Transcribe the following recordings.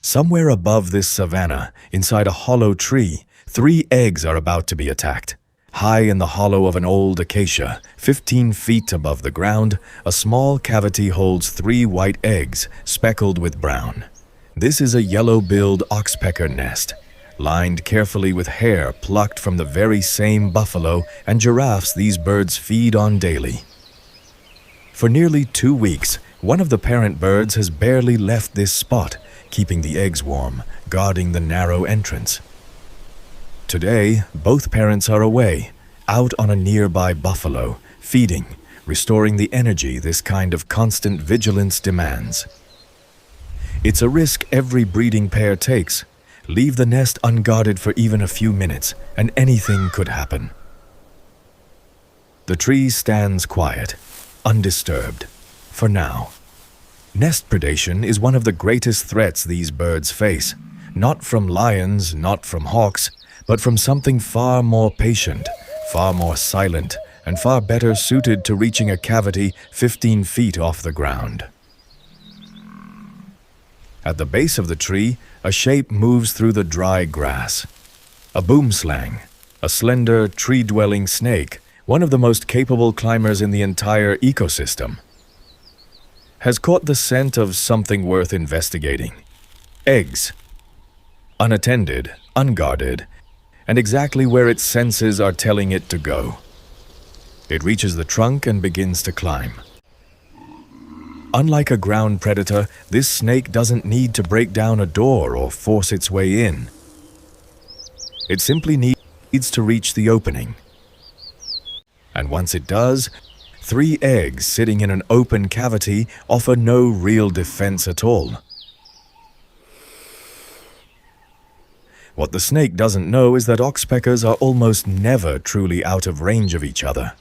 Somewhere above this savanna, inside a hollow tree, 3 eggs are about to be attacked. High in the hollow of an old acacia, 15 feet above the ground, a small cavity holds 3 white eggs, speckled with brown. This is a yellow-billed oxpecker nest, lined carefully with hair plucked from the very same buffalo and giraffes these birds feed on daily. For nearly 2 weeks, one of the parent birds has barely left this spot, keeping the eggs warm, guarding the narrow entrance. Today, both parents are away, out on a nearby buffalo, feeding, restoring the energy this kind of constant vigilance demands. It's a risk every breeding pair takes. Leave the nest unguarded for even a few minutes, and anything could happen. The tree stands quiet, undisturbed, for now. Nest predation is one of the greatest threats these birds face, not from lions, not from hawks, but from something far more patient, far more silent, and far better suited to reaching a cavity 15 feet off the ground. At the base of the tree, a shape moves through the dry grass. A boomslang, a slender, tree-dwelling snake, one of the most capable climbers in the entire ecosystem, has caught the scent of something worth investigating. Eggs. Unattended, unguarded, and exactly where its senses are telling it to go. It reaches the trunk and begins to climb. Unlike a ground predator, this snake doesn't need to break down a door or force its way in. It simply needs to reach the opening. And once it does, 3 eggs sitting in an open cavity offer no real defense at all. What the snake doesn't know is that oxpeckers are almost never truly out of range of each other.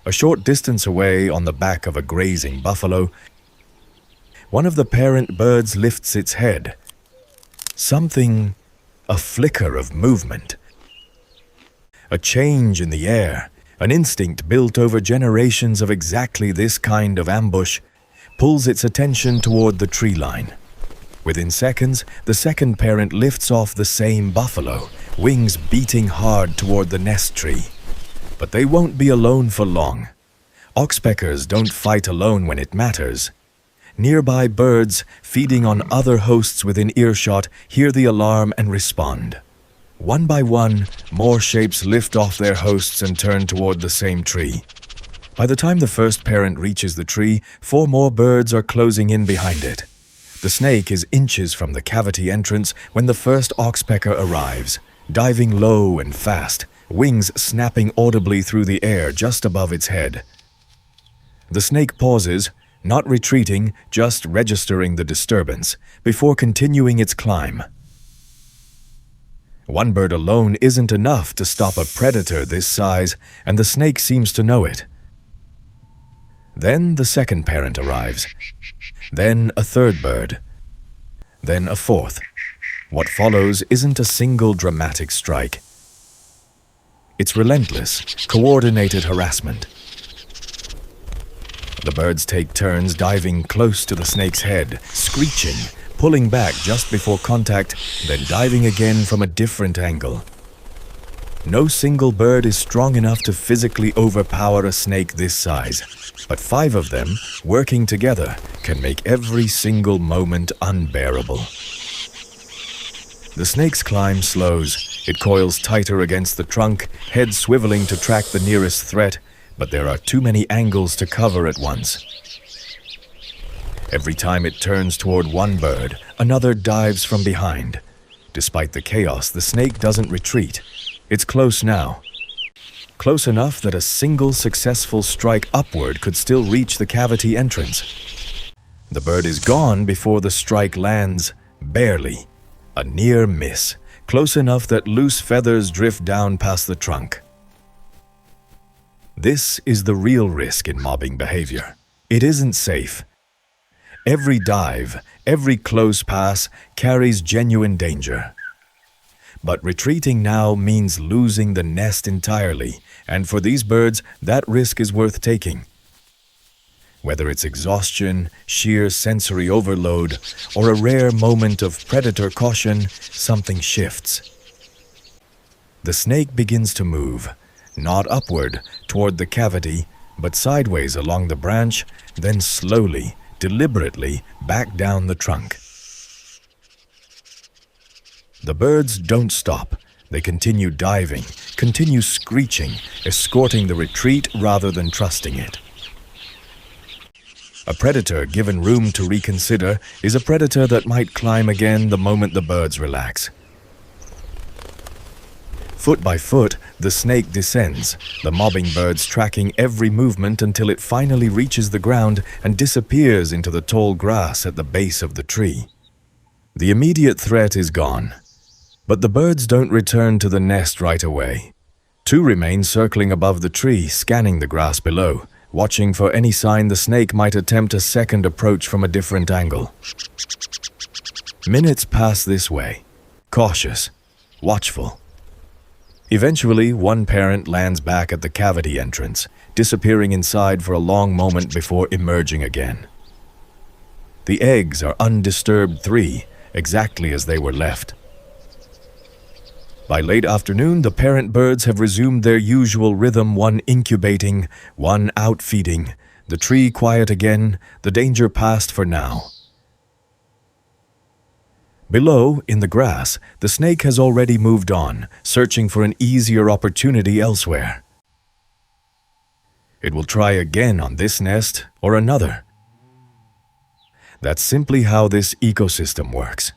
A short distance away on the back of a grazing buffalo, one of the parent birds lifts its head. A flicker of movement. A change in the air, an instinct built over generations of exactly this kind of ambush, pulls its attention toward the tree line. Within seconds, the second parent lifts off the same buffalo, wings beating hard toward the nest tree. But they won't be alone for long. Oxpeckers don't fight alone when it matters. Nearby birds, feeding on other hosts within earshot, hear the alarm and respond. One by one, more shapes lift off their hosts and turn toward the same tree. By the time the first parent reaches the tree, 4 more birds are closing in behind it. The snake is inches from the cavity entrance when the first oxpecker arrives, diving low and fast, wings snapping audibly through the air just above its head. The snake pauses, not retreating, just registering the disturbance, before continuing its climb. One bird alone isn't enough to stop a predator this size, and the snake seems to know it. Then the second parent arrives. Then a third bird. Then a fourth. What follows isn't a single dramatic strike. It's relentless, coordinated harassment. The birds take turns diving close to the snake's head, screeching, pulling back just before contact, then diving again from a different angle. No single bird is strong enough to physically overpower a snake this size, but 5 of them, working together, can make every single moment unbearable. The snake's climb slows. It coils tighter against the trunk, head swiveling to track the nearest threat, but there are too many angles to cover at once. Every time it turns toward one bird, another dives from behind. Despite the chaos, the snake doesn't retreat. It's close now. Close enough that a single successful strike upward could still reach the cavity entrance. The bird is gone before the strike lands, barely. A near miss, close enough that loose feathers drift down past the trunk. This is the real risk in mobbing behavior. It isn't safe. Every dive, every close pass carries genuine danger. But retreating now means losing the nest entirely, and for these birds, that risk is worth taking. Whether it's exhaustion, sheer sensory overload, or a rare moment of predator caution, something shifts. The snake begins to move, not upward toward the cavity, but sideways along the branch, then slowly, deliberately back down the trunk. The birds don't stop. They continue diving, continue screeching, escorting the retreat rather than trusting it. A predator given room to reconsider is a predator that might climb again the moment the birds relax. Foot by foot, the snake descends, the mobbing birds tracking every movement until it finally reaches the ground and disappears into the tall grass at the base of the tree. The immediate threat is gone, but the birds don't return to the nest right away. Two remain circling above the tree, scanning the grass below, watching for any sign the snake might attempt a second approach from a different angle. Minutes pass this way, cautious, watchful. Eventually, one parent lands back at the cavity entrance, disappearing inside for a long moment before emerging again. The eggs are undisturbed 3, exactly as they were left. By late afternoon, the parent birds have resumed their usual rhythm, one incubating, one outfeeding, the tree quiet again, the danger past for now. Below, in the grass, the snake has already moved on, searching for an easier opportunity elsewhere. It will try again on this nest or another. That's simply how this ecosystem works.